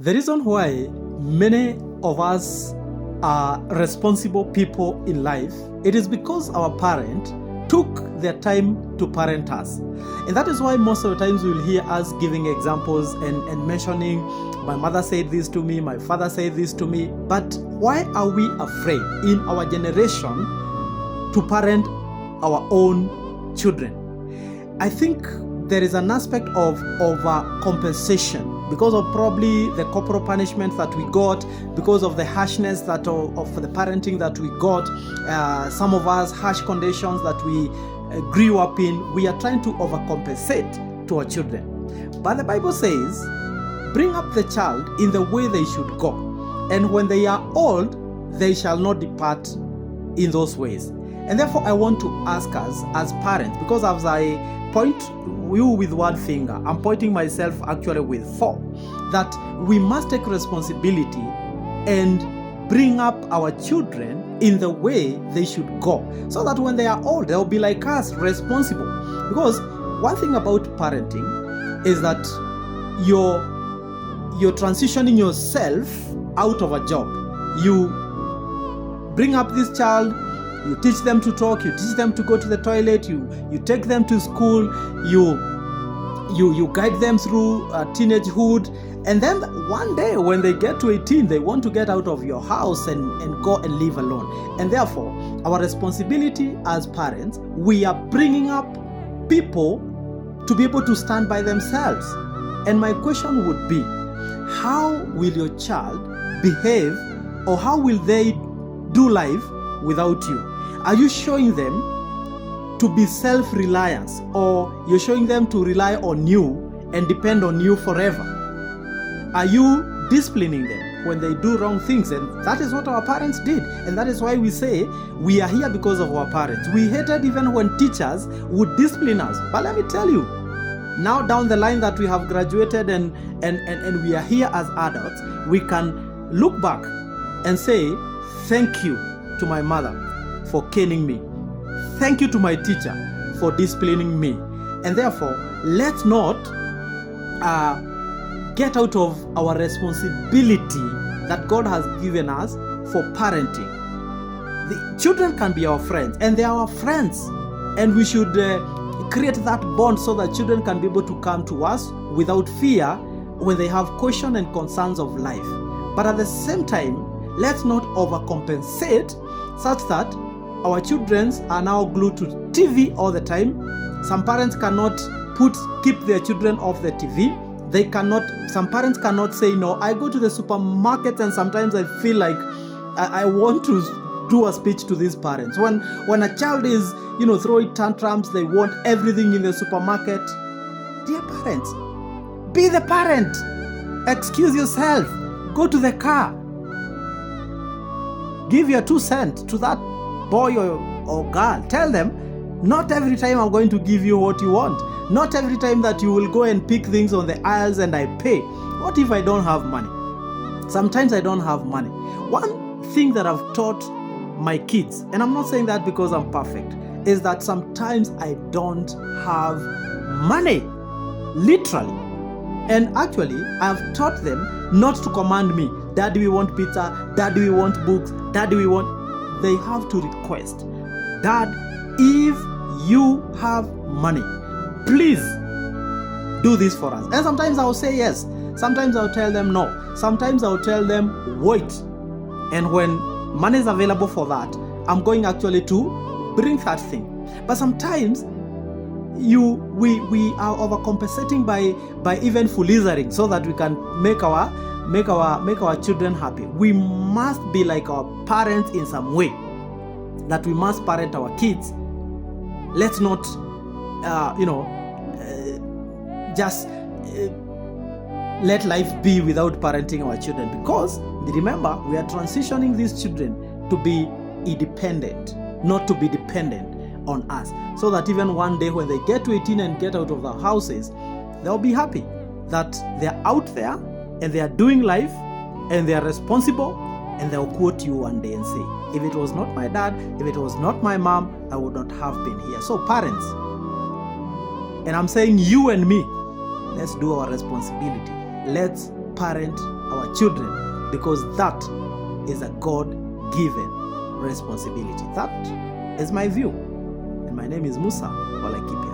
The reason why many of us are responsible people in life, it is because our parent took their time to parent us. And that is why most of the times you will hear us giving examples and mentioning, my mother said this to me, my father said this to me. But why are we afraid in our generation to parent our own children? I think there is an aspect of overcompensation because of probably the corporal punishment that we got, because of the harshness that of the parenting that we got, some of us harsh conditions that we grew up in. We are trying to overcompensate to our children. But the Bible says, bring up the child in the way they should go, and when they are old, they shall not depart in those ways. And therefore, I want to ask us as parents, because as I point you with one finger, I'm pointing myself actually with four, that we must take responsibility and bring up our children in the way they should go, so that when they are old, they'll be like us, responsible. Because one thing about parenting is that you're transitioning yourself out of a job. You bring up this child, you teach them to talk, you teach them to go to the toilet, you take them to school, you guide them through teenagehood, and then one day when they get to 18, they want to get out of your house and go and live alone. And therefore, our responsibility as parents, we are bringing up people to be able to stand by themselves. And my question would be, how will your child behave, or how will they do life without you? Are you showing them to be self-reliance, or you're showing them to rely on you and depend on you forever? Are you disciplining them when they do wrong things? And that is what our parents did. And that is why we say we are here because of our parents. We hated even when teachers would discipline us. But let me tell you, now down the line that we have graduated and we are here as adults, we can look back and say, thank you to my mother for caning me. Thank you to my teacher for disciplining me. And therefore, let's not get out of our responsibility that God has given us for parenting. The children can be our friends, and they are our friends. And we should create that bond so that children can be able to come to us without fear when they have questions and concerns of life. But at the same time, let's not overcompensate such that our children are now glued to TV all the time. Some parents cannot keep their children off the TV. Some parents cannot say, no, I go to the supermarket and sometimes I feel like I want to do a speech to these parents. When a child is, throwing tantrums, they want everything in the supermarket. Dear parents, be the parent. Excuse yourself. Go to the car. Give your 2 cents to that boy or girl. Tell them, not every time I'm going to give you what you want. Not every time that you will go and pick things on the aisles and I pay. What if I don't have money? Sometimes I don't have money. One thing that I've taught my kids, and I'm not saying that because I'm perfect, is that sometimes I don't have money. Literally. And actually, I've taught them not to command me, Daddy, we want pizza, Daddy, we want books, Daddy, we want... They have to request, Dad, if you have money, please do this for us. And sometimes I'll say yes. Sometimes I'll tell them no. Sometimes I'll tell them wait. And when money is available for that, I'm going actually to bring that thing. But sometimes we are overcompensating by even foolizing so that we can make our children happy. We must be like our parents in some way, that we must parent our kids. Let's not just let life be without parenting our children, because remember, we are transitioning these children to be independent, not to be dependent on us, so that even one day when they get to 18 and get out of the houses, they'll be happy that they're out there and they are doing life and they are responsible, and they'll quote you one day and say, if it was not my dad, if it was not my mom, I would not have been here. So parents, and I'm saying you and me, let's do our responsibility. Let's parent our our children, because that is a God-given responsibility. That is my view. And my name is Musa for Laikipia.